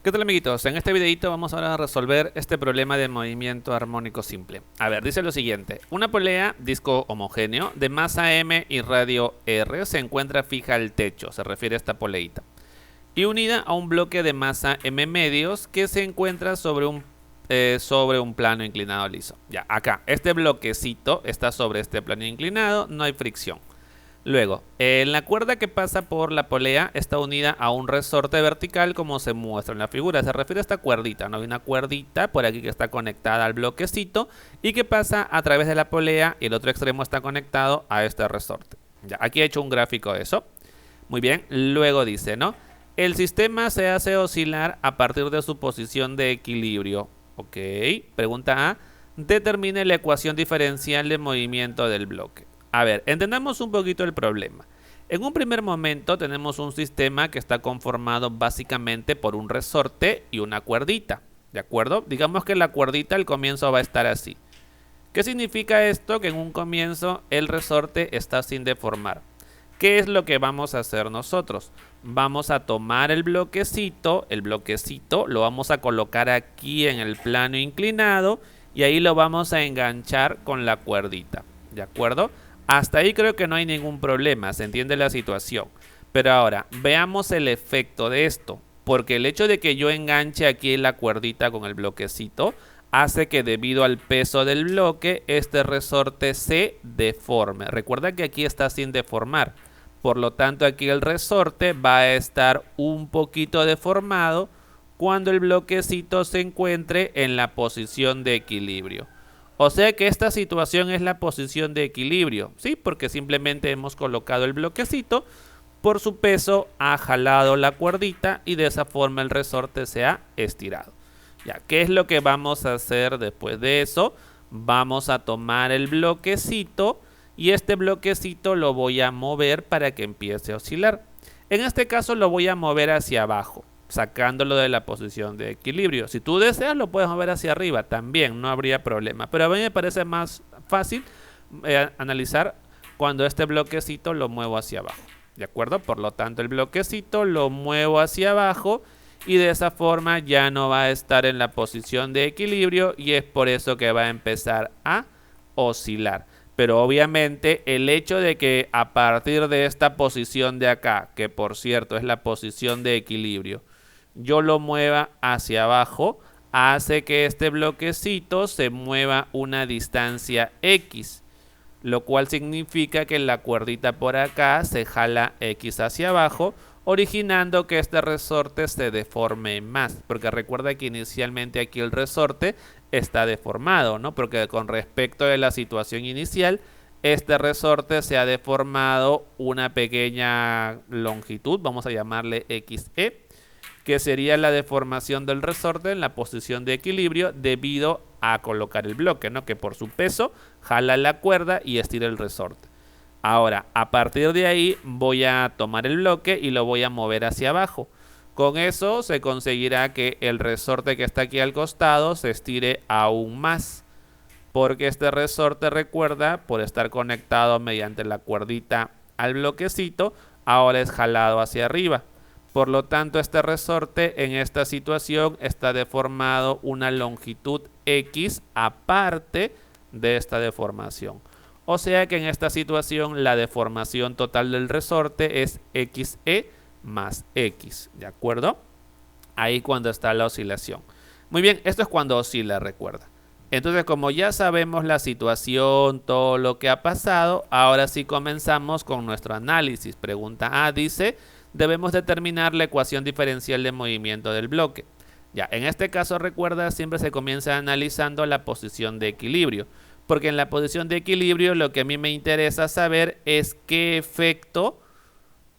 ¿Qué tal, amiguitos? En este videito vamos ahora a resolver este problema de movimiento armónico simple. A ver, dice lo siguiente. Una polea, disco homogéneo, de masa M y radio R se encuentra fija al techo, se refiere a esta poleita, y unida a un bloque de masa M medios que se encuentra sobre un plano inclinado liso. Ya, acá, este bloquecito está sobre este plano inclinado, no hay fricción. Luego, la cuerda que pasa por la polea está unida a un resorte vertical como se muestra en la figura. Se refiere a esta cuerdita, ¿no? Hay una cuerdita por aquí que está conectada al bloquecito y que pasa a través de la polea y el otro extremo está conectado a este resorte. Ya, aquí he hecho un gráfico de eso. Muy bien, luego dice, ¿no? El sistema se hace oscilar a partir de su posición de equilibrio. Ok, pregunta A. Determine la ecuación diferencial de movimiento del bloque. A ver, entendamos un poquito el problema. En un primer momento tenemos un sistema que está conformado básicamente por un resorte y una cuerdita, ¿de acuerdo? Digamos que la cuerdita al comienzo va a estar así. ¿Qué significa esto? Que en un comienzo el resorte está sin deformar. ¿Qué es lo que vamos a hacer nosotros? Vamos a tomar el bloquecito lo vamos a colocar aquí en el plano inclinado y ahí lo vamos a enganchar con la cuerdita, ¿de acuerdo? Hasta ahí creo que no hay ningún problema, se entiende la situación. Pero ahora, veamos el efecto de esto. Porque el hecho de que yo enganche aquí la cuerdita con el bloquecito hace que debido al peso del bloque, este resorte se deforme. Recuerda que aquí está sin deformar. Por lo tanto, aquí el resorte va a estar un poquito deformado cuando el bloquecito se encuentre en la posición de equilibrio. O sea que esta situación es la posición de equilibrio, ¿sí? Porque simplemente hemos colocado el bloquecito, por su peso ha jalado la cuerdita y de esa forma el resorte se ha estirado. Ya, ¿qué es lo que vamos a hacer después de eso? Vamos a tomar el bloquecito y este bloquecito lo voy a mover para que empiece a oscilar. En este caso lo voy a mover hacia abajo, sacándolo de la posición de equilibrio. Si tú deseas lo puedes mover hacia arriba también, no habría problema. Pero a mí me parece más fácil analizar cuando este bloquecito lo muevo hacia abajo, ¿de acuerdo? Por lo tanto el bloquecito lo muevo hacia abajo y de esa forma ya no va a estar en la posición de equilibrio y es por eso que va a empezar a oscilar. Pero obviamente el hecho de que a partir de esta posición de acá, que por cierto es la posición de equilibrio, yo lo mueva hacia abajo, hace que este bloquecito se mueva una distancia X, lo cual significa que la cuerdita por acá se jala X hacia abajo, originando que este resorte se deforme más, porque recuerda que inicialmente aquí el resorte está deformado, ¿no? Porque con respecto de la situación inicial, este resorte se ha deformado una pequeña longitud, vamos a llamarle XE, que sería la deformación del resorte en la posición de equilibrio debido a colocar el bloque, ¿no? Que por su peso jala la cuerda y estira el resorte. Ahora, a partir de ahí voy a tomar el bloque y lo voy a mover hacia abajo. Con eso se conseguirá que el resorte que está aquí al costado se estire aún más. Porque este resorte, recuerda, por estar conectado mediante la cuerdita al bloquecito, ahora es jalado hacia arriba. Por lo tanto, este resorte en esta situación está deformado una longitud X aparte de esta deformación. O sea que en esta situación la deformación total del resorte es XE más X, ¿de acuerdo? Ahí cuando está la oscilación. Muy bien, esto es cuando oscila, recuerda. Entonces, como ya sabemos la situación, todo lo que ha pasado, ahora sí comenzamos con nuestro análisis. Pregunta A dice, debemos determinar la ecuación diferencial de movimiento del bloque. Ya, en este caso, recuerda, siempre se comienza analizando la posición de equilibrio. Porque en la posición de equilibrio lo que a mí me interesa saber es qué efecto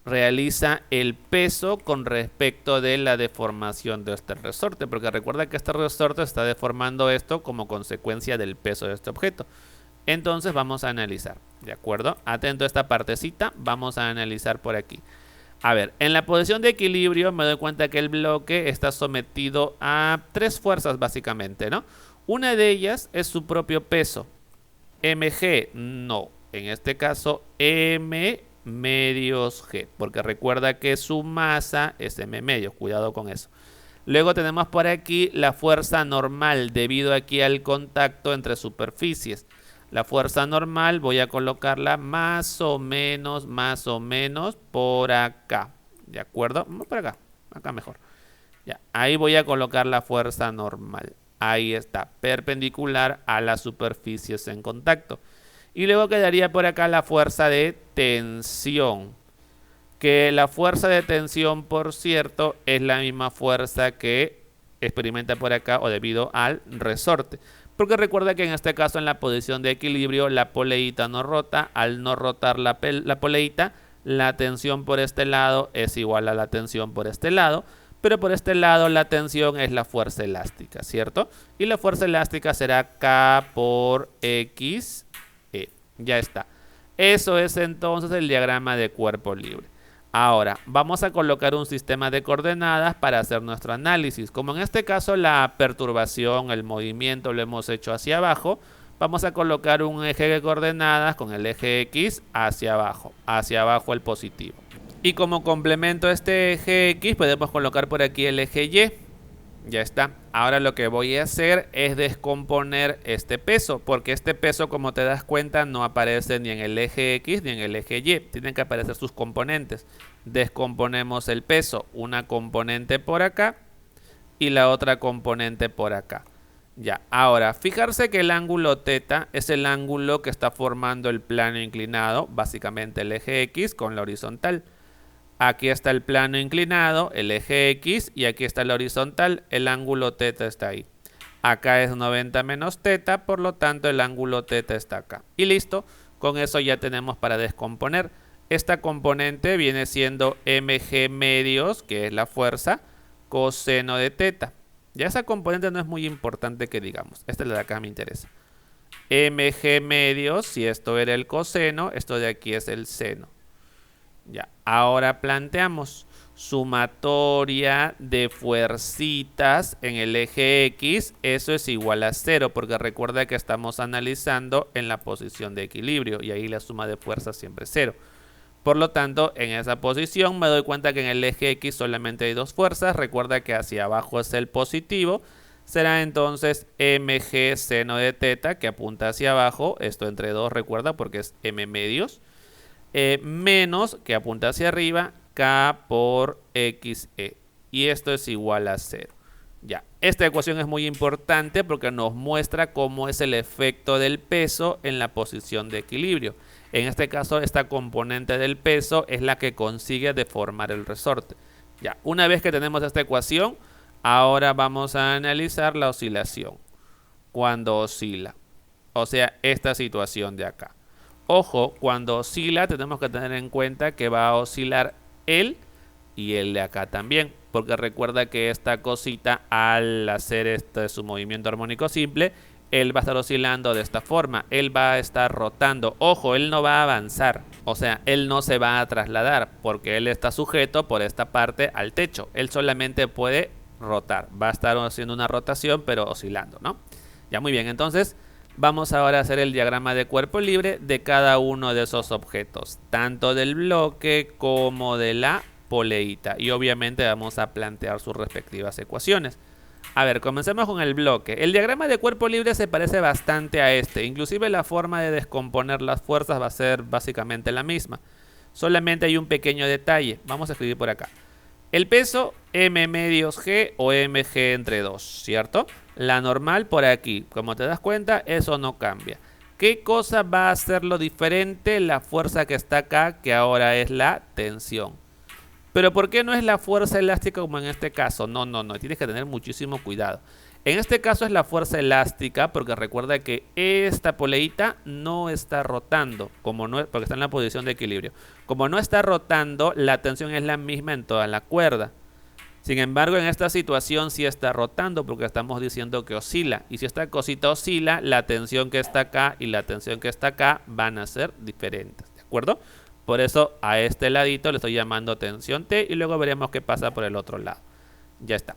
realiza el peso con respecto de la deformación de este resorte. Porque recuerda que este resorte está deformando esto como consecuencia del peso de este objeto. Entonces vamos a analizar, ¿de acuerdo? Atento a esta partecita, vamos a analizar por aquí. A ver, en la posición de equilibrio me doy cuenta que el bloque está sometido a tres fuerzas básicamente, ¿no? Una de ellas es su propio peso. mg, no, en este caso m medios G, porque recuerda que su masa es M medios, cuidado con eso. Luego tenemos por aquí la fuerza normal debido aquí al contacto entre superficies. La fuerza normal voy a colocarla más o menos por acá. ¿De acuerdo? Por acá, acá mejor. Ya, ahí voy a colocar la fuerza normal. Ahí está, perpendicular a las superficies en contacto. Y luego quedaría por acá la fuerza de tensión. Que la fuerza de tensión, por cierto, es la misma fuerza que experimenta por acá o debido al resorte. Porque recuerda que en este caso en la posición de equilibrio la poleíta no rota. Al no rotar la poleíta, la tensión por este lado es igual a la tensión por este lado. Pero por este lado la tensión es la fuerza elástica, ¿cierto? Y la fuerza elástica será K por X, E. Ya está. Eso es entonces el diagrama de cuerpo libre. Ahora, vamos a colocar un sistema de coordenadas para hacer nuestro análisis. Como en este caso la perturbación, el movimiento lo hemos hecho hacia abajo, vamos a colocar un eje de coordenadas con el eje X hacia abajo el positivo. Y como complemento a este eje X podemos colocar por aquí el eje Y. Ya está. Ahora lo que voy a hacer es descomponer este peso, porque este peso, como te das cuenta, no aparece ni en el eje X ni en el eje Y. Tienen que aparecer sus componentes. Descomponemos el peso, una componente por acá y la otra componente por acá. Ya, ahora, fijarse que el ángulo θ es el ángulo que está formando el plano inclinado, básicamente el eje X con la horizontal. Aquí está el plano inclinado, el eje X, y aquí está la horizontal, el ángulo θ está ahí. Acá es 90 menos θ, por lo tanto el ángulo θ está acá. Y listo, con eso ya tenemos para descomponer. Esta componente viene siendo mg medios, que es la fuerza, coseno de θ. Ya esa componente no es muy importante que digamos, esta es la de acá me interesa. Mg medios, si esto era el coseno, esto de aquí es el seno. Ya, ahora planteamos sumatoria de fuercitas en el eje X, eso es igual a 0, porque recuerda que estamos analizando en la posición de equilibrio y ahí la suma de fuerzas siempre es 0. Por lo tanto, en esa posición me doy cuenta que en el eje X solamente hay dos fuerzas, recuerda que hacia abajo es el positivo, será entonces mg seno de θ, que apunta hacia abajo, esto entre 2 recuerda porque es m medios, menos, que apunta hacia arriba, K por XE. Y esto es igual a 0. Ya, esta ecuación es muy importante porque nos muestra cómo es el efecto del peso en la posición de equilibrio. En este caso, esta componente del peso es la que consigue deformar el resorte. Ya, una vez que tenemos esta ecuación, ahora vamos a analizar la oscilación. Cuando oscila, o sea, esta situación de acá. Ojo, cuando oscila tenemos que tener en cuenta que va a oscilar él y el de acá también. Porque recuerda que esta cosita al hacer su movimiento armónico simple, él va a estar oscilando de esta forma. Él va a estar rotando. Ojo, él no va a avanzar. O sea, él no se va a trasladar porque él está sujeto por esta parte al techo. Él solamente puede rotar. Va a estar haciendo una rotación pero oscilando, ¿no? Ya, muy bien, entonces vamos ahora a hacer el diagrama de cuerpo libre de cada uno de esos objetos, tanto del bloque como de la poleíta. Y obviamente vamos a plantear sus respectivas ecuaciones. A ver, comencemos con el bloque. El diagrama de cuerpo libre se parece bastante a este. Inclusive la forma de descomponer las fuerzas va a ser básicamente la misma. Solamente hay un pequeño detalle. Vamos a escribir por acá. El peso m medios g o mg entre 2, ¿cierto? La normal por aquí. Como te das cuenta, eso no cambia. ¿Qué cosa va a hacerlo diferente? La fuerza que está acá, que ahora es la tensión. Pero ¿por qué no es la fuerza elástica como en este caso? No, tienes que tener muchísimo cuidado. En este caso es la fuerza elástica porque recuerda que esta poleíta no está rotando, porque está en la posición de equilibrio. Como no está rotando, la tensión es la misma en toda la cuerda. Sin embargo, en esta situación sí está rotando porque estamos diciendo que oscila. Y si esta cosita oscila, la tensión que está acá y la tensión que está acá van a ser diferentes, ¿de acuerdo? Por eso a este ladito le estoy llamando tensión T y luego veremos qué pasa por el otro lado. Ya está.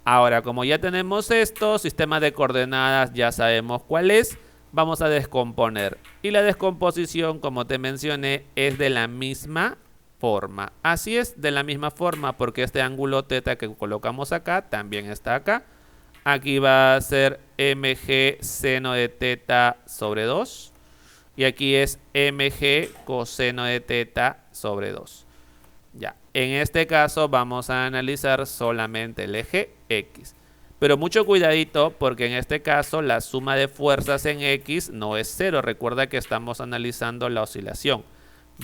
Ahora, como ya tenemos esto, sistema de coordenadas ya sabemos cuál es. vamos a descomponer. Y la descomposición, como te mencioné, es de la misma forma. Así es, de la misma forma, porque este ángulo θ que colocamos acá también está acá. Aquí va a ser mg seno de θ sobre 2. Y aquí es mg coseno de θ sobre 2. Ya, en este caso vamos a analizar solamente el eje X. Pero mucho cuidadito, porque en este caso la suma de fuerzas en X no es 0. Recuerda que estamos analizando la oscilación.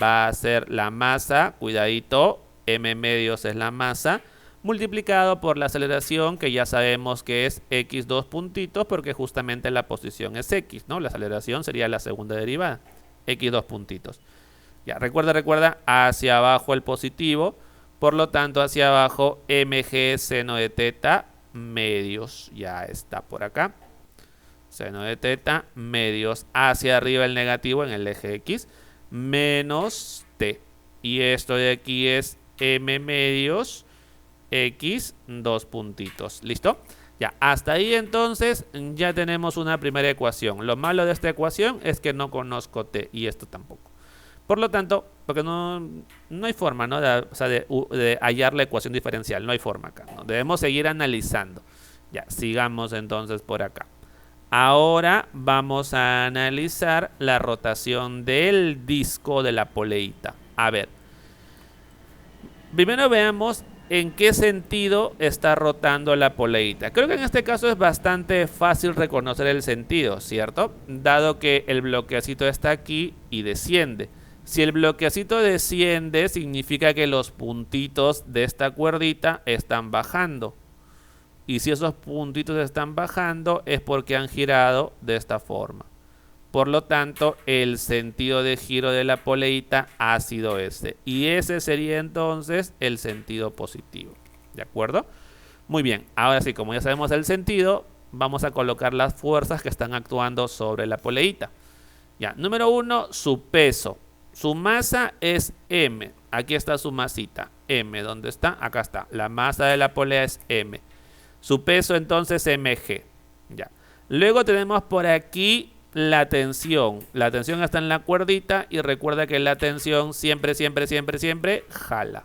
Va a ser la masa, cuidadito, m medios es la masa, multiplicado por la aceleración, que ya sabemos que es x dos puntitos, porque justamente la posición es x, ¿no? La aceleración sería la segunda derivada, x dos puntitos. Ya, recuerda, hacia abajo el positivo, por lo tanto hacia abajo mg seno de θ medios, ya está por acá. Seno de θ medios, hacia arriba el negativo en el eje X, menos t. Y esto de aquí es m medios X dos puntitos. ¿Listo? Ya, hasta ahí entonces ya tenemos una primera ecuación. Lo malo de esta ecuación es que no conozco t y esto tampoco. Por lo tanto, porque no hay forma, ¿no? de hallar la ecuación diferencial. No hay forma acá, ¿no? Debemos seguir analizando. Ya, sigamos entonces por acá. Ahora vamos a analizar la rotación del disco de la poleita. A ver, primero veamos en qué sentido está rotando la poleita. Creo que en este caso es bastante fácil reconocer el sentido, ¿cierto? Dado que el bloquecito está aquí y desciende. Si el bloquecito desciende, significa que los puntitos de esta cuerdita están bajando. Y si esos puntitos están bajando es porque han girado de esta forma. Por lo tanto, el sentido de giro de la poleita ha sido ese. Y ese sería entonces el sentido positivo. ¿De acuerdo? Muy bien. Ahora sí, como ya sabemos el sentido, vamos a colocar las fuerzas que están actuando sobre la poleita. Ya, número 1, su peso. Su masa es m. Aquí está su masita. M, ¿dónde está? Acá está. La masa de la polea es m. Su peso entonces mg. Ya. Luego tenemos por aquí la tensión. La tensión está en la cuerdita y recuerda que la tensión siempre jala.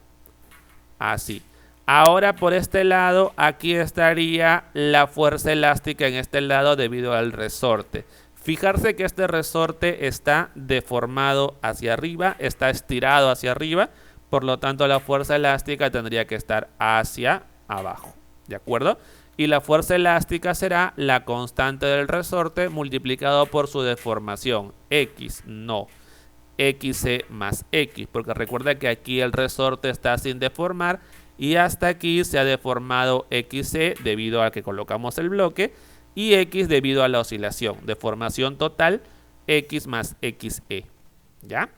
Así. Ahora por este lado, aquí estaría la fuerza elástica en este lado debido al resorte. Fijarse que este resorte está deformado hacia arriba, está estirado hacia arriba, por lo tanto la fuerza elástica tendría que estar hacia abajo, ¿de acuerdo? Y la fuerza elástica será la constante del resorte multiplicado por su deformación, X, no, XC más X, porque recuerda que aquí el resorte está sin deformar y hasta aquí se ha deformado XC debido a que colocamos el bloque, y X debido a la oscilación. Deformación total, X más XE. ¿Ya?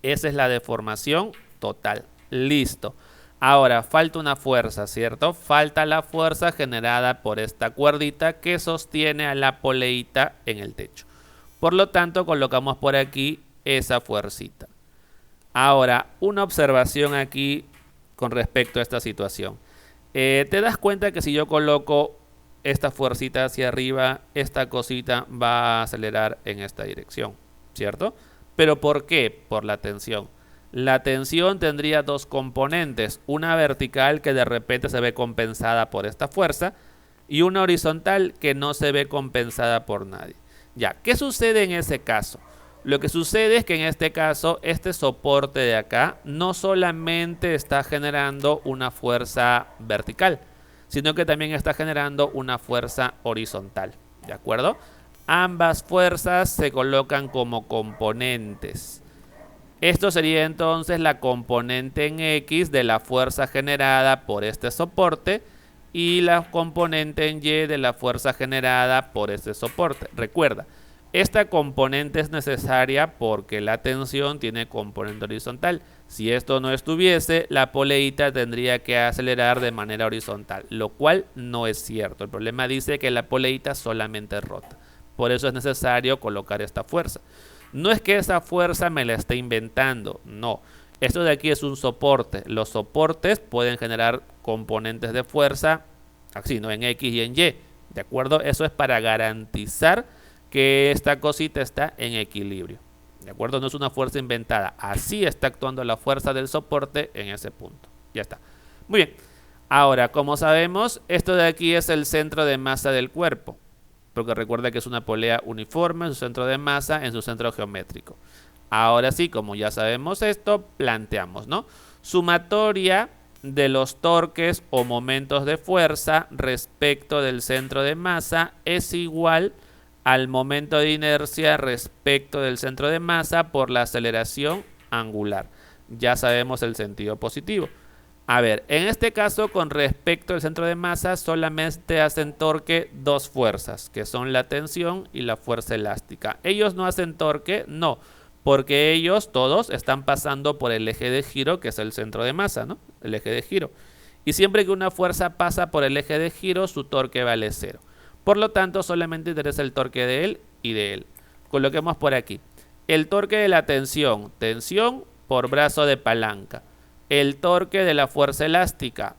Esa es la deformación total. Listo. Ahora, falta una fuerza, ¿cierto? Falta la fuerza generada por esta cuerdita que sostiene a la poleita en el techo. Por lo tanto, colocamos por aquí esa fuercita. Ahora, una observación aquí con respecto a esta situación. Te das cuenta que si yo coloco esta fuercita hacia arriba, esta cosita va a acelerar en esta dirección, ¿cierto? ¿Pero por qué? Por la tensión. La tensión tendría dos componentes, una vertical que de repente se ve compensada por esta fuerza y una horizontal que no se ve compensada por nadie. Ya, ¿qué sucede en ese caso? Lo que sucede es que en este caso, este soporte de acá no solamente está generando una fuerza vertical, sino que también está generando una fuerza horizontal, ¿de acuerdo? Ambas fuerzas se colocan como componentes. Esto sería entonces la componente en X de la fuerza generada por este soporte y la componente en Y de la fuerza generada por este soporte. Recuerda, esta componente es necesaria porque la tensión tiene componente horizontal. Si esto no estuviese, la poleita tendría que acelerar de manera horizontal, lo cual no es cierto. El problema dice que la poleita solamente rota. Por eso es necesario colocar esta fuerza. No es que esa fuerza me la esté inventando, no. Esto de aquí es un soporte. Los soportes pueden generar componentes de fuerza, así, ¿no? En X y en Y, ¿de acuerdo? Eso es para garantizar que esta cosita está en equilibrio. ¿De acuerdo? No es una fuerza inventada. Así está actuando la fuerza del soporte en ese punto. Ya está. Muy bien. Ahora, como sabemos, esto de aquí es el centro de masa del cuerpo. Porque recuerda que es una polea uniforme en su centro de masa, en su centro geométrico. Ahora sí, como ya sabemos esto, planteamos, ¿no? Sumatoria de los torques o momentos de fuerza respecto del centro de masa es igual al momento de inercia respecto del centro de masa por la aceleración angular. Ya sabemos el sentido positivo. A ver, en este caso con respecto al centro de masa solamente hacen torque dos fuerzas, que son la tensión y la fuerza elástica. Ellos no hacen torque, no, porque ellos todos están pasando por el eje de giro, que es el centro de masa, ¿no? El eje de giro. Y siempre que una fuerza pasa por el eje de giro, su torque vale 0. Por lo tanto, solamente interesa el torque de él y de él. Coloquemos por aquí. El torque de la tensión, tensión por brazo de palanca. El torque de la fuerza elástica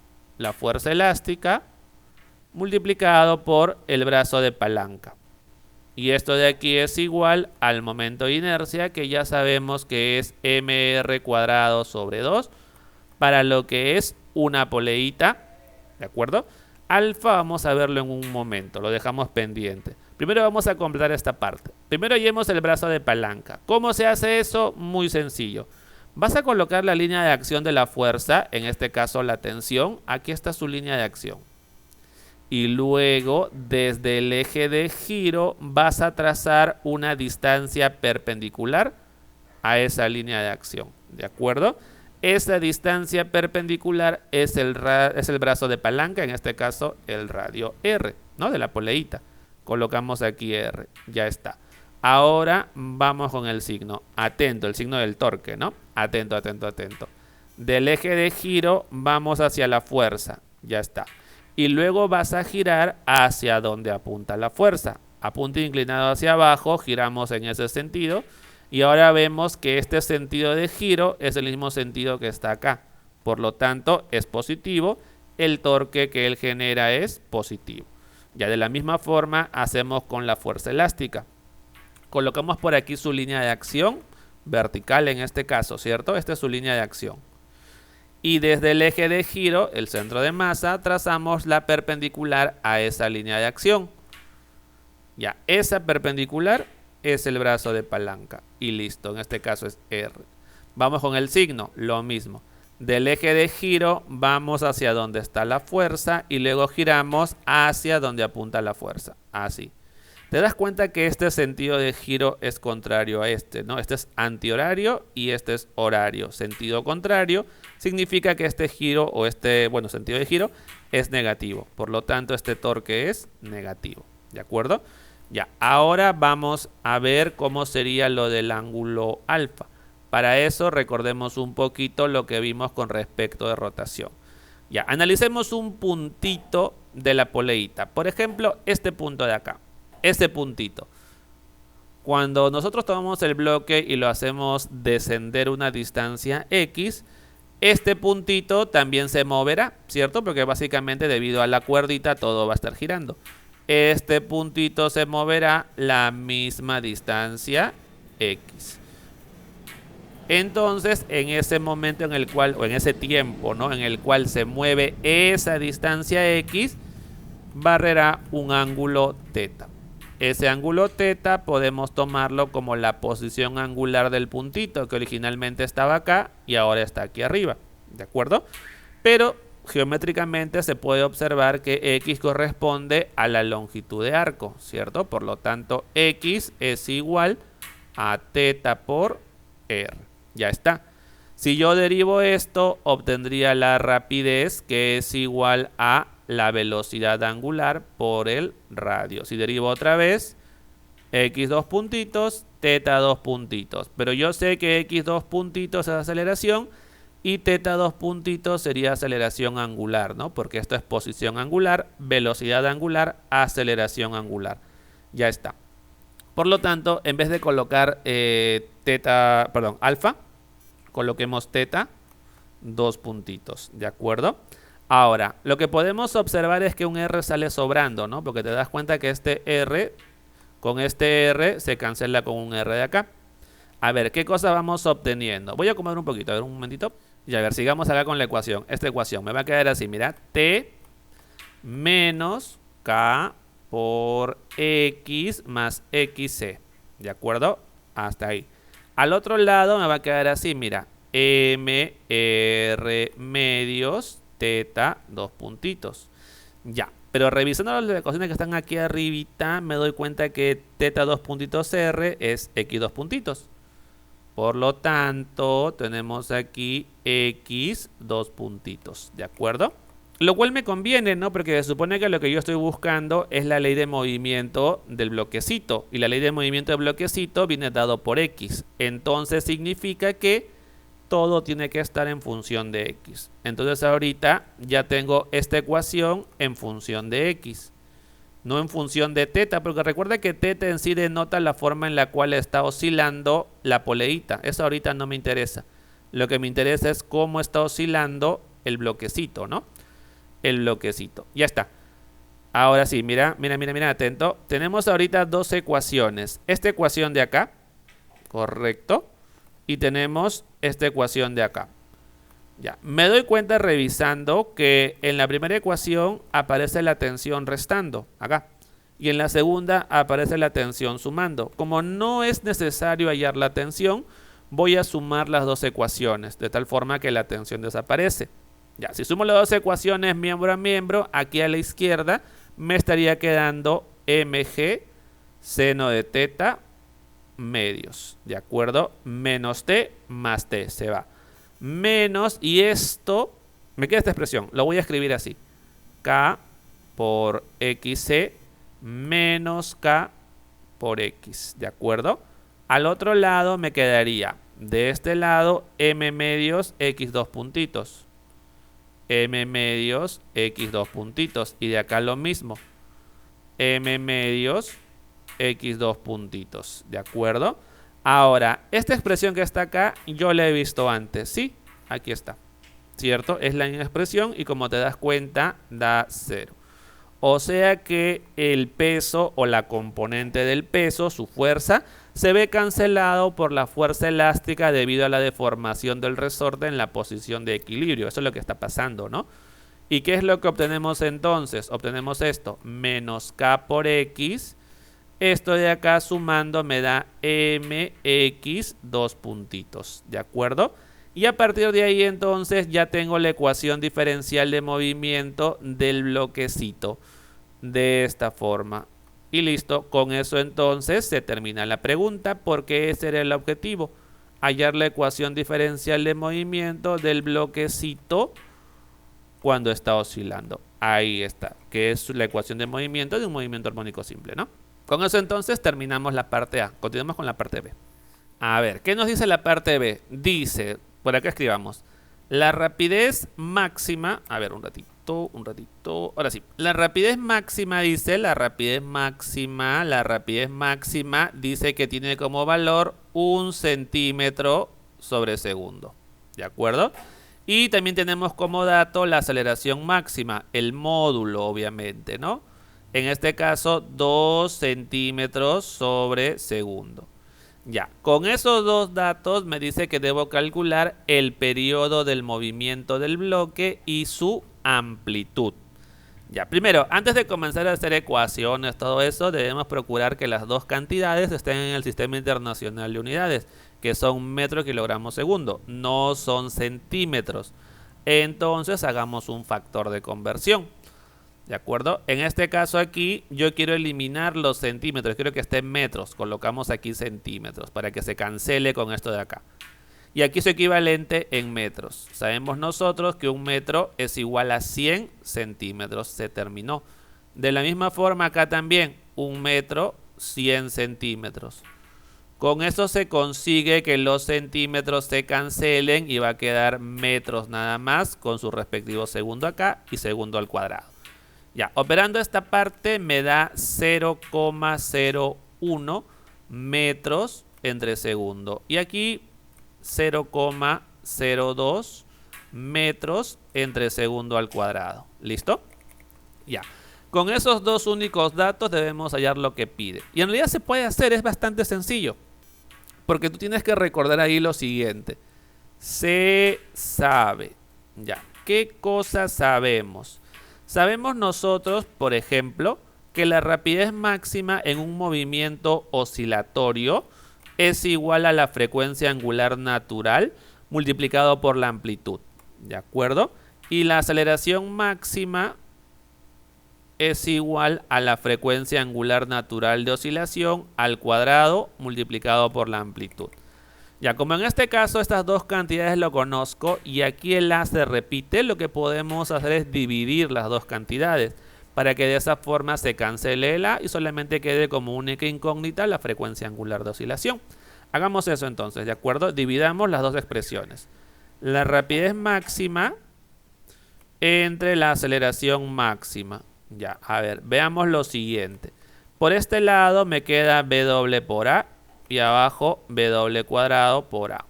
multiplicado por el brazo de palanca. Y esto de aquí es igual al momento de inercia, que ya sabemos que es mr cuadrado sobre 2 para lo que es una poleita, ¿de acuerdo? Alfa vamos a verlo en un momento, lo dejamos pendiente. Primero vamos a completar esta parte. Primero hallemos el brazo de palanca. ¿Cómo se hace eso? Muy sencillo. Vas a colocar la línea de acción de la fuerza, en este caso la tensión. Aquí está su línea de acción. Y luego, desde el eje de giro, vas a trazar una distancia perpendicular a esa línea de acción. ¿De acuerdo? Esa distancia perpendicular es el brazo de palanca, en este caso el radio R, ¿no? De la poleita. Colocamos aquí R. Ya está. Ahora vamos con el signo. Atento, el signo del torque, ¿no? Atento, atento, atento. Del eje de giro vamos hacia la fuerza. Ya está. Y luego vas a girar hacia donde apunta la fuerza. Apunta inclinado hacia abajo, giramos en ese sentido. Y ahora vemos que este sentido de giro es el mismo sentido que está acá. Por lo tanto, es positivo. El torque que él genera es positivo. Ya de la misma forma hacemos con la fuerza elástica. Colocamos por aquí su línea de acción, vertical en este caso, ¿cierto? Esta es su línea de acción. Y desde el eje de giro, el centro de masa, trazamos la perpendicular a esa línea de acción. Ya, esa perpendicular es el brazo de palanca. Y listo, en este caso es R. Vamos con el signo, lo mismo. Del eje de giro vamos hacia donde está la fuerza y luego giramos hacia donde apunta la fuerza. Así. Te das cuenta que este sentido de giro es contrario a este, ¿no? Este es antihorario y este es horario. Sentido contrario significa que este giro o sentido de giro es negativo. Por lo tanto, este torque es negativo. ¿De acuerdo? Ya, ahora vamos a ver cómo sería lo del ángulo alfa. Para eso recordemos un poquito lo que vimos con respecto de rotación. Ya, analicemos un puntito de la poleita. Por ejemplo, este punto de acá. Este puntito. Cuando nosotros tomamos el bloque y lo hacemos descender una distancia X, este puntito también se moverá, ¿cierto? Porque básicamente debido a la cuerdita todo va a estar girando. Este puntito se moverá la misma distancia X. Entonces, en ese momento en el cual, o en ese tiempo, ¿no? En el cual se mueve esa distancia X, barrerá un ángulo θ. Ese ángulo θ podemos tomarlo como la posición angular del puntito que originalmente estaba acá y ahora está aquí arriba, ¿de acuerdo? Pero geométricamente se puede observar que X corresponde a la longitud de arco, ¿cierto? Por lo tanto, X es igual a θ por R. Ya está. Si yo derivo esto, obtendría la rapidez, que es igual a la velocidad angular por el radio. Si derivo otra vez, X dos puntitos, θ dos puntitos. Pero yo sé que X dos puntitos es aceleración y θ dos puntitos sería aceleración angular, ¿no? Porque esto es posición angular, velocidad angular, aceleración angular. Ya está. Por lo tanto, en vez de colocar alfa, coloquemos θ dos puntitos, ¿de acuerdo? Ahora, lo que podemos observar es que un R sale sobrando, ¿no? Porque te das cuenta que este R Con este R se cancela con un R de acá. A ver, ¿qué cosa vamos obteniendo? Voy a acomodar un poquito, a ver, un momentito. Y a ver, sigamos acá con la ecuación. Esta ecuación me va a quedar así, mira. T menos K por X más XC. ¿De acuerdo? Hasta ahí. Al otro lado me va a quedar así, mira. M, R medios, teta, dos puntitos. Ya. Pero revisando las ecuaciones que están aquí arribita, me doy cuenta que teta 2 puntitos R es X 2 puntitos. Por lo tanto, tenemos aquí X 2 puntitos. ¿De acuerdo? Lo cual me conviene, ¿no? Porque se supone que lo que yo estoy buscando es la ley de movimiento del bloquecito. Y la ley de movimiento del bloquecito viene dado por X. Entonces significa que todo tiene que estar en función de X. Entonces ahorita ya tengo esta ecuación en función de X. No en función de teta, porque recuerda que teta en sí denota la forma en la cual está oscilando la poleita. Eso ahorita no me interesa. Lo que me interesa es cómo está oscilando el bloquecito, ¿no? El bloquecito. Ya está. Ahora sí, mira, atento. Tenemos ahorita dos ecuaciones. Esta ecuación de acá, correcto. Y tenemos esta ecuación de acá. Ya, me doy cuenta revisando que en la primera ecuación aparece la tensión restando, acá. Y en la segunda aparece la tensión sumando. Como no es necesario hallar la tensión, voy a sumar las dos ecuaciones, de tal forma que la tensión desaparece. Ya, si sumo las dos ecuaciones miembro a miembro, aquí a la izquierda me estaría quedando mg seno de teta medios, ¿de acuerdo? Menos t más t, se va. Menos, y esto, me queda esta expresión, lo voy a escribir así. K por XC menos K por X, ¿de acuerdo? Al otro lado me quedaría, de este lado, M medios X dos puntitos. M medios X dos puntitos. Y de acá lo mismo. M medios X dos puntitos, ¿de acuerdo? Ahora, esta expresión que está acá, yo la he visto antes, ¿sí? Aquí está, ¿cierto? Es la misma expresión y como te das cuenta, da 0. O sea que el peso o la componente del peso, su fuerza, se ve cancelado por la fuerza elástica debido a la deformación del resorte en la posición de equilibrio. Eso es lo que está pasando, ¿no? ¿Y qué es lo que obtenemos entonces? Obtenemos esto, menos K por X. Esto de acá sumando me da mx dos puntitos, ¿de acuerdo? Y a partir de ahí entonces ya tengo la ecuación diferencial de movimiento del bloquecito de esta forma. Y listo, con eso entonces se termina la pregunta porque ese era el objetivo. Hallar la ecuación diferencial de movimiento del bloquecito cuando está oscilando. Ahí está, que es la ecuación de movimiento de un movimiento armónico simple, ¿no? Con eso entonces terminamos la parte A. Continuamos con la parte B. A ver, ¿qué nos dice la parte B? Dice, por acá escribamos, la rapidez máxima, a ver, un ratito, ahora sí, la rapidez máxima dice, la rapidez máxima dice que tiene como valor 1 centímetro sobre segundo, ¿de acuerdo? Y también tenemos como dato la aceleración máxima, el módulo obviamente, ¿no? En este caso 2 centímetros sobre segundo. Ya, con esos dos datos me dice que debo calcular el periodo del movimiento del bloque y su amplitud. Ya, primero, antes de comenzar a hacer ecuaciones, todo eso, debemos procurar que las dos cantidades estén en el Sistema Internacional de Unidades, que son metros, kilogramos, segundo, no son centímetros. Entonces hagamos un factor de conversión. ¿De acuerdo? En este caso aquí yo quiero eliminar los centímetros, quiero que esté en metros, colocamos aquí centímetros para que se cancele con esto de acá. Y aquí su equivalente en metros. Sabemos nosotros que un metro es igual a 100 centímetros, se terminó. De la misma forma acá también, un metro, 100 centímetros. Con eso se consigue que los centímetros se cancelen y va a quedar metros nada más con su respectivo segundo acá y segundo al cuadrado. Ya, operando esta parte me da 0,01 metros entre segundo. Y aquí 0,02 metros entre segundo al cuadrado. ¿Listo? Ya. Con esos dos únicos datos debemos hallar lo que pide. Y en realidad se puede hacer, es bastante sencillo. Porque tú tienes que recordar ahí lo siguiente. Se sabe. Ya. ¿Qué cosas sabemos? Sabemos nosotros, por ejemplo, que la rapidez máxima en un movimiento oscilatorio es igual a la frecuencia angular natural multiplicado por la amplitud. ¿De acuerdo? Y la aceleración máxima es igual a la frecuencia angular natural de oscilación al cuadrado multiplicado por la amplitud. Ya, como en este caso estas dos cantidades lo conozco y aquí el A se repite, lo que podemos hacer es dividir las dos cantidades para que de esa forma se cancele el A y solamente quede como única incógnita la frecuencia angular de oscilación. Hagamos eso entonces, ¿de acuerdo? Dividamos las dos expresiones. La rapidez máxima entre la aceleración máxima. Ya, a ver, veamos lo siguiente. Por este lado me queda W por A y abajo W cuadrado por A.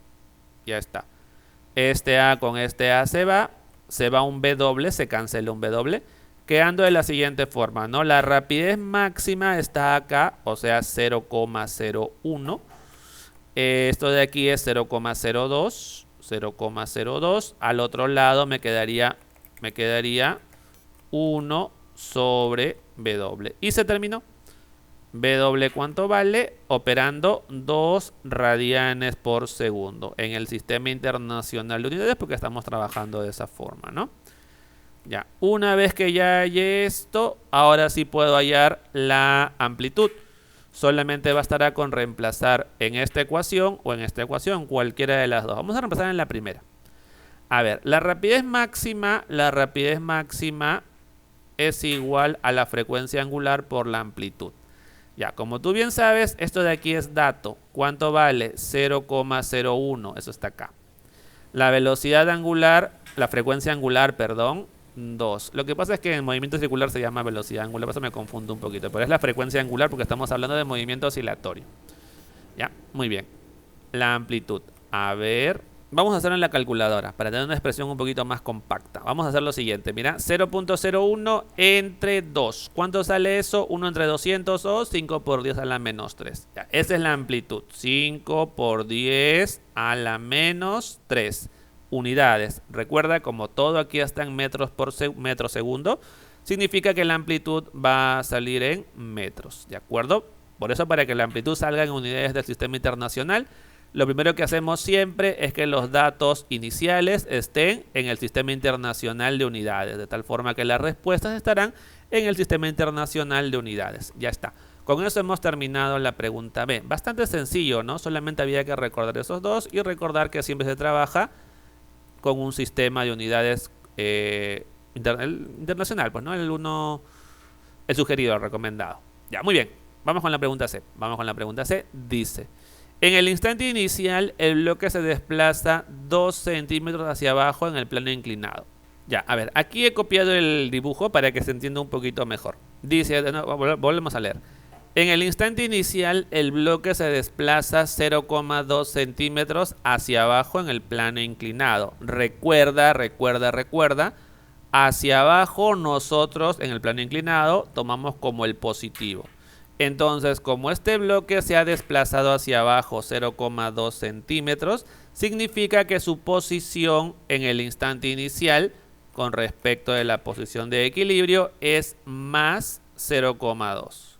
Ya está. Este A con este A se va un W, se cancela un W, quedando de la siguiente forma, ¿no? La rapidez máxima está acá, o sea 0,01. Esto de aquí es 0,02, 0,02. Al otro lado me quedaría 1 sobre W. Y se terminó. W ¿cuánto vale? Operando 2 radianes por segundo en el Sistema Internacional de Unidades, porque estamos trabajando de esa forma, ¿no? Ya, una vez que ya hallé esto, ahora sí puedo hallar la amplitud. Solamente bastará con reemplazar en esta ecuación o en esta ecuación, cualquiera de las dos. Vamos a reemplazar en la primera. A ver, la rapidez máxima es igual a la frecuencia angular por la amplitud. Ya, como tú bien sabes, esto de aquí es dato. ¿Cuánto vale? 0,01, eso está acá. La velocidad angular, la frecuencia angular, perdón, 2. Lo que pasa es que en movimiento circular se llama velocidad angular, por eso me confundo un poquito. Pero es la frecuencia angular porque estamos hablando de movimiento oscilatorio. Ya, muy bien. La amplitud. A ver, vamos a hacerlo en la calculadora para tener una expresión un poquito más compacta. Vamos a hacer lo siguiente, mira, 0,01 entre 2. ¿Cuánto sale eso? 1 entre 200 o 5 por 10 a la menos 3. Ya, esa es la amplitud. 5 por 10 a la menos 3 unidades. Recuerda, como todo aquí está en metros por metro segundo, significa que la amplitud va a salir en metros. ¿De acuerdo? Por eso, para que la amplitud salga en unidades del sistema internacional, lo primero que hacemos siempre es que los datos iniciales estén en el Sistema Internacional de Unidades, de tal forma que las respuestas estarán en el Sistema Internacional de Unidades. Ya está. Con eso hemos terminado la pregunta B. Bastante sencillo, ¿no? Solamente había que recordar esos dos y recordar que siempre se trabaja con un sistema de unidades internacional, pues, ¿no? El sugerido, el recomendado. Ya, muy bien. Vamos con la pregunta C. Vamos con la pregunta C. Dice: en el instante inicial, el bloque se desplaza 2 centímetros hacia abajo en el plano inclinado. Ya, a ver, aquí he copiado el dibujo para que se entienda un poquito mejor. Dice, volvemos a leer. En el instante inicial, el bloque se desplaza 0,2 centímetros hacia abajo en el plano inclinado. Recuerda, hacia abajo nosotros en el plano inclinado tomamos como el positivo. Entonces, como este bloque se ha desplazado hacia abajo 0,2 centímetros, significa que su posición en el instante inicial con respecto de la posición de equilibrio es más 0,2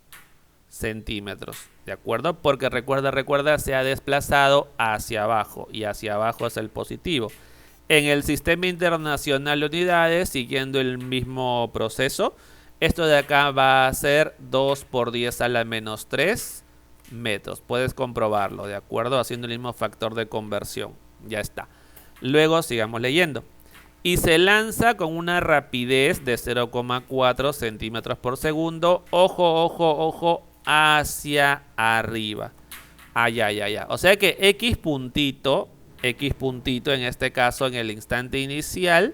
centímetros, ¿de acuerdo? Porque recuerda, se ha desplazado hacia abajo y hacia abajo es el positivo. En el Sistema Internacional de Unidades, siguiendo el mismo proceso, esto de acá va a ser 2 por 10 a la menos 3 metros. Puedes comprobarlo, ¿de acuerdo? Haciendo el mismo factor de conversión. Ya está. Luego sigamos leyendo. Y se lanza con una rapidez de 0,4 centímetros por segundo. Ojo, hacia arriba. O sea que X puntito en este caso en el instante inicial,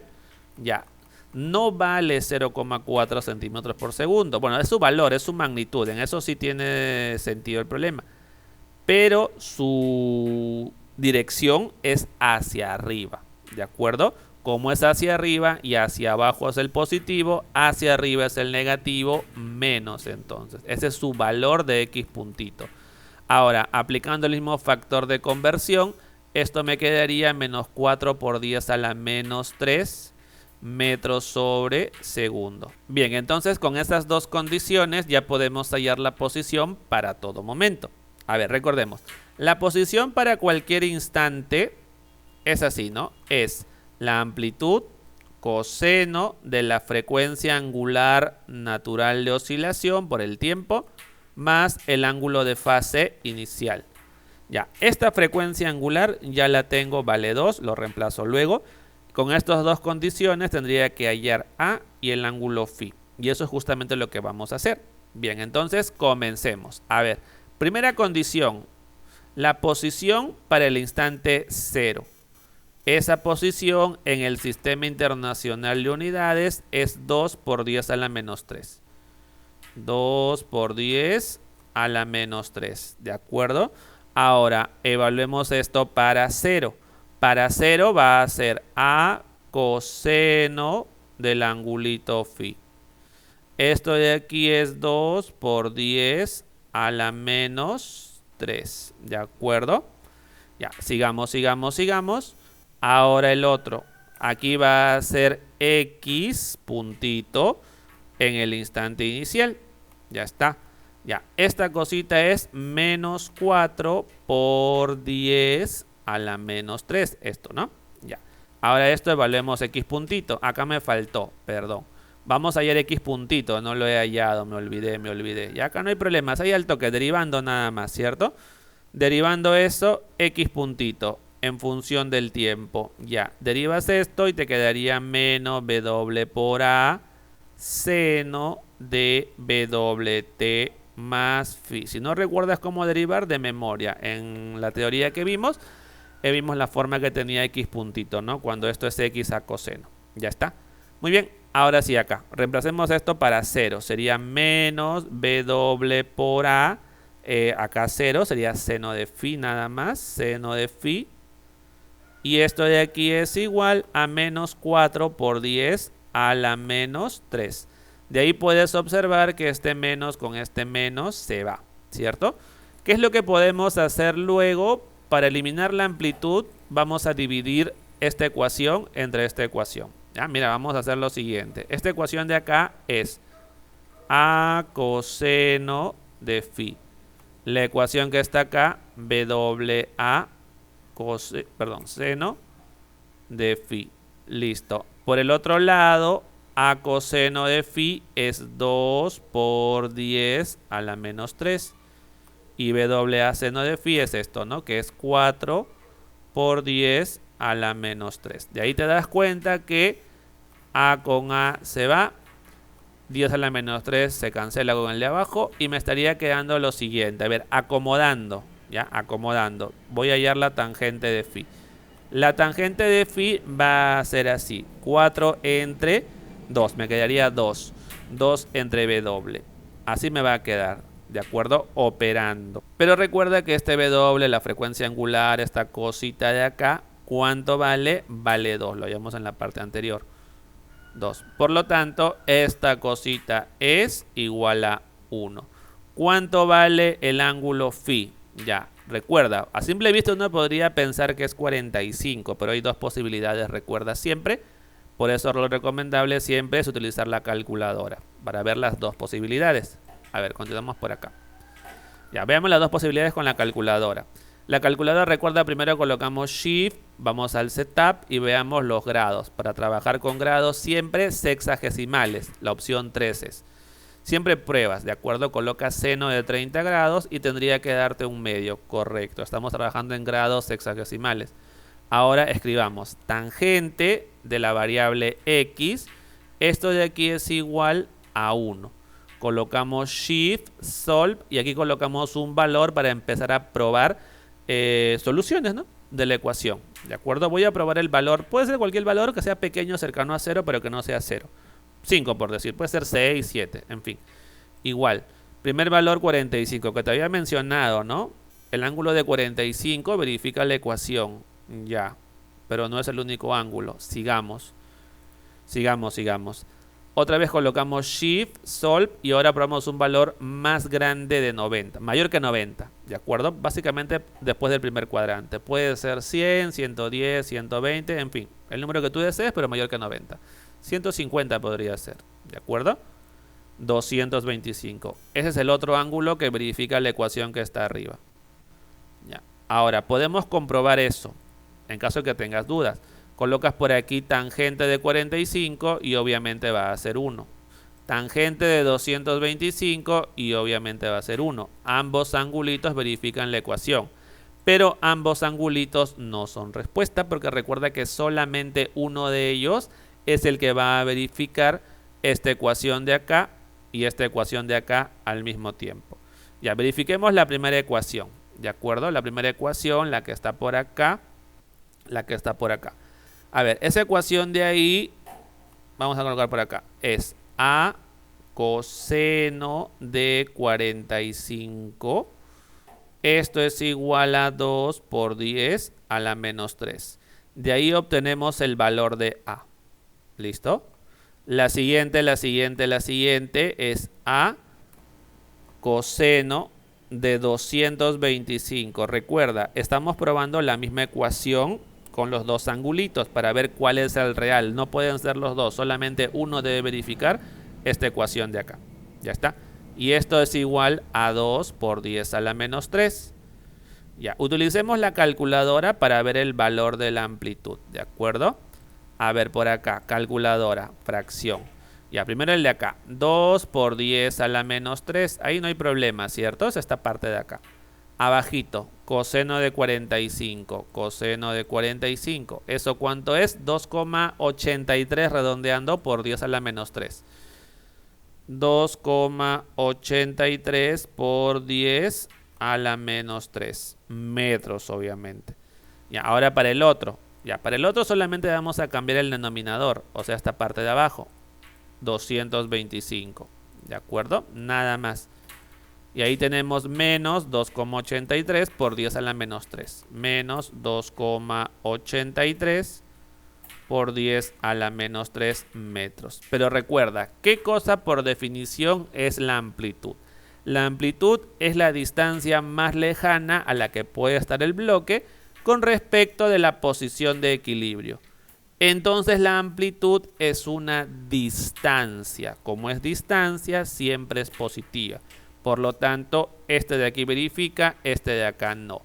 ya, no vale 0,4 centímetros por segundo. Bueno, es su valor, es su magnitud. En eso sí tiene sentido el problema. Pero su dirección es hacia arriba. ¿De acuerdo? Como es hacia arriba y hacia abajo es el positivo, hacia arriba es el negativo, menos entonces. Ese es su valor de X puntito. Ahora, aplicando el mismo factor de conversión, esto me quedaría menos 4 por 10 a la menos 3 metros sobre segundo. Bien, entonces con esas dos condiciones ya podemos hallar la posición para todo momento. A ver, recordemos. La posición para cualquier instante es así, ¿no? Es la amplitud coseno de la frecuencia angular natural de oscilación por el tiempo más el ángulo de fase inicial. Ya, esta frecuencia angular ya la tengo, vale 2, lo reemplazo luego. Con estas dos condiciones tendría que hallar A y el ángulo phi. Y eso es justamente lo que vamos a hacer. Bien, entonces comencemos. A ver, primera condición, la posición para el instante 0. Esa posición en el Sistema Internacional de Unidades es 2 por 10 a la menos 3. 2 por 10 a la menos 3, ¿de acuerdo? Ahora, evaluemos esto para 0. Para 0 va a ser A coseno del angulito phi. Esto de aquí es 2 por 10 a la menos 3, ¿de acuerdo? Ya, sigamos. Ahora el otro. Aquí va a ser X puntito en el instante inicial. Ya está. Ya, esta cosita es menos 4 por 10 a la menos 3. Esto, ¿no? Ya. Ahora esto evaluemos X puntito. Acá me faltó, perdón. Vamos a hallar X puntito. No lo he hallado, me olvidé. Ya acá no hay problemas. Hay al toque, derivando nada más, ¿cierto? Derivando eso, X puntito en función del tiempo. Ya, derivas esto y te quedaría menos W por A seno de WT más phi. Si no recuerdas cómo derivar, de memoria, en la teoría que vimos la forma que tenía X puntito, ¿no? Cuando esto es X a coseno. Ya está. Muy bien, ahora sí acá. Reemplacemos esto para 0. Sería menos W por A. Acá 0 sería seno de phi nada más. Seno de phi. Y esto de aquí es igual a menos 4 por 10 a la menos 3. De ahí puedes observar que este menos con este menos se va, ¿cierto? ¿Qué es lo que podemos hacer luego? Para eliminar la amplitud, vamos a dividir esta ecuación entre esta ecuación. ¿Ya? Mira, vamos a hacer lo siguiente. Esta ecuación de acá es A coseno de phi. La ecuación que está acá, WA seno de phi. Listo. Por el otro lado, A coseno de phi es 2 por 10 a la menos 3. Y WA seno de phi es esto, ¿no? Que es 4 por 10 a la menos 3. De ahí te das cuenta que A con A se va. 10 a la menos 3 se cancela con el de abajo. Y me estaría quedando lo siguiente. A ver, acomodando. ¿Ya? Acomodando. Voy a hallar la tangente de phi. La tangente de phi va a ser así. 4 entre 2. Me quedaría 2. 2 entre W. Así me va a quedar. ¿De acuerdo? Operando. Pero recuerda que este W, la frecuencia angular, esta cosita de acá, ¿cuánto vale? Vale 2. Lo hallamos en la parte anterior. 2. Por lo tanto, esta cosita es igual a 1. ¿Cuánto vale el ángulo phi? Ya, recuerda, a simple vista uno podría pensar que es 45, pero hay dos posibilidades, recuerda siempre. Por eso lo recomendable siempre es utilizar la calculadora para ver las dos posibilidades. A ver, continuamos por acá. Ya, veamos las dos posibilidades con la calculadora. La calculadora, recuerda, primero colocamos Shift, vamos al Setup y veamos los grados. Para trabajar con grados siempre sexagesimales, la opción 13 es. Siempre pruebas, ¿de acuerdo? Coloca seno de 30 grados y tendría que darte un medio, correcto. Estamos trabajando en grados sexagesimales. Ahora escribamos tangente de la variable X. Esto de aquí es igual a 1. Colocamos Shift, Solve y aquí colocamos un valor para empezar a probar soluciones, ¿no? De la ecuación. ¿De acuerdo? Voy a probar el valor. Puede ser cualquier valor que sea pequeño, cercano a 0, pero que no sea 0. 5 por decir. Puede ser 6, 7, en fin. Igual. Primer valor 45, que te había mencionado, ¿no? El ángulo de 45 verifica la ecuación. Ya. pero no es el único ángulo. Sigamos. Sigamos. Otra vez colocamos Shift, Solve y ahora probamos un valor más grande de 90, mayor que 90, ¿de acuerdo? Básicamente después del primer cuadrante. Puede ser 100, 110, 120, en fin, el número que tú desees, pero mayor que 90. 150 podría ser, ¿de acuerdo? 225. Ese es el otro ángulo que verifica la ecuación que está arriba. Ya. Ahora, podemos comprobar eso, en caso de que tengas dudas. Colocas por aquí tangente de 45 y obviamente va a ser 1. Tangente de 225 y obviamente va a ser 1. Ambos angulitos verifican la ecuación. Pero ambos angulitos no son respuesta porque recuerda que solamente uno de ellos es el que va a verificar esta ecuación de acá y esta ecuación de acá al mismo tiempo. Ya, verifiquemos la primera ecuación. ¿De acuerdo? La primera ecuación, la que está por acá, la que está por acá. A ver, esa ecuación de ahí, vamos a colocar por acá, es A coseno de 45. Esto es igual a 2 por 10 a la menos 3. De ahí obtenemos el valor de A. ¿Listo? La siguiente es A coseno de 225. Recuerda, estamos probando la misma ecuación con los dos angulitos para ver cuál es el real. No pueden ser los dos, solamente uno debe verificar esta ecuación de acá. Ya está. Y esto es igual a 2 por 10 a la menos 3. Ya, utilicemos la calculadora para ver el valor de la amplitud. ¿De acuerdo? A ver por acá, calculadora, fracción. Ya, primero el de acá. 2 por 10 a la menos 3. Ahí no hay problema, ¿cierto? Es esta parte de acá. Abajito, coseno de 45, coseno de 45. ¿Eso cuánto es? 2,83 redondeando por 10 a la menos 3. 2,83 por 10 a la menos 3 metros, obviamente. Ya, ahora para el otro. Ya, para el otro solamente vamos a cambiar el denominador, o sea, esta parte de abajo. 225. ¿De acuerdo? Nada más. Y ahí tenemos menos 2,83 por 10 a la menos 3. Menos 2,83 por 10 a la menos 3 metros. Pero recuerda, ¿qué cosa por definición es la amplitud? La amplitud es la distancia más lejana a la que puede estar el bloque con respecto de la posición de equilibrio. Entonces la amplitud es una distancia. Como es distancia, siempre es positiva. Por lo tanto, este de aquí verifica, este de acá no.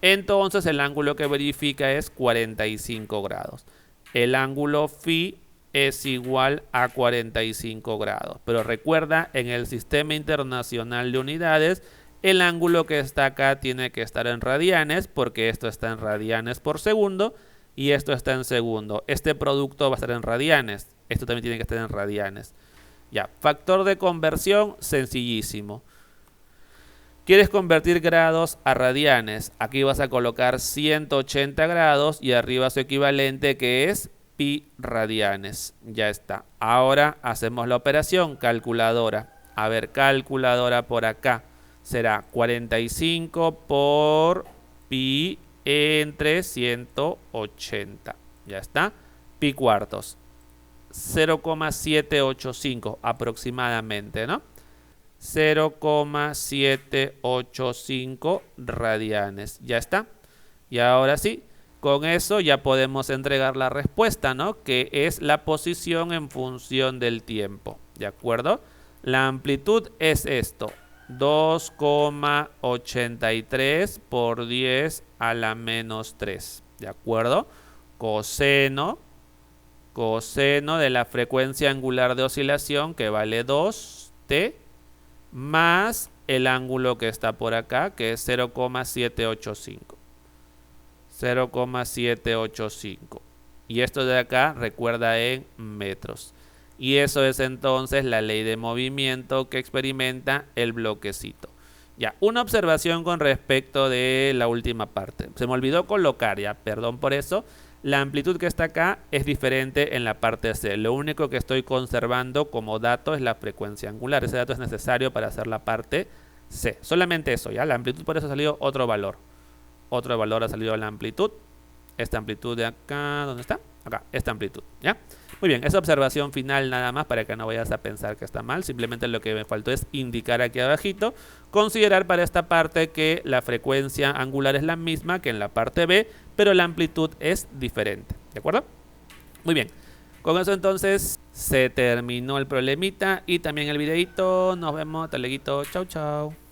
Entonces el ángulo que verifica es 45 grados. El ángulo phi es igual a 45 grados. Pero recuerda, en el Sistema Internacional de Unidades, el ángulo que está acá tiene que estar en radianes, porque esto está en radianes por segundo y esto está en segundo. Este producto va a estar en radianes. Esto también tiene que estar en radianes. Ya, factor de conversión, sencillísimo. ¿Quieres convertir grados a radianes? Aquí vas a colocar 180 grados y arriba su equivalente que es pi radianes. Ya está. Ahora hacemos la operación, calculadora. A ver, calculadora por acá. Será 45 por pi entre 180. Ya está. Pi cuartos. 0,785 aproximadamente, ¿no? 0,785 radianes. Ya está. Y ahora sí, con eso ya podemos entregar la respuesta, ¿no? Que es la posición en función del tiempo. ¿De acuerdo? La amplitud es esto. 2,83 por 10 a la menos 3. ¿De acuerdo? Coseno de la frecuencia angular de oscilación, que vale 2t, más el ángulo que está por acá, que es 0,785. 0,785. Y esto de acá, recuerda, en metros. Y eso es entonces la ley de movimiento que experimenta el bloquecito. Ya, una observación con respecto de la última parte. Se me olvidó colocar, ya, perdón por eso. La amplitud que está acá es diferente en la parte C. Lo único que estoy conservando como dato es la frecuencia angular. Ese dato es necesario para hacer la parte C. Solamente eso, ¿ya? La amplitud por eso ha salido otro valor. Otro valor ha salido la amplitud. esta amplitud de acá, ¿dónde está? Acá, esta amplitud, ¿ya? Muy bien, esa observación final nada más para que no vayas a pensar que está mal. Simplemente lo que me faltó es indicar aquí abajito, considerar para esta parte que la frecuencia angular es la misma que en la parte B, pero la amplitud es diferente, ¿de acuerdo? Muy bien, con eso entonces se terminó el problemita y también el videito. Nos vemos, hasta luego, chau chau.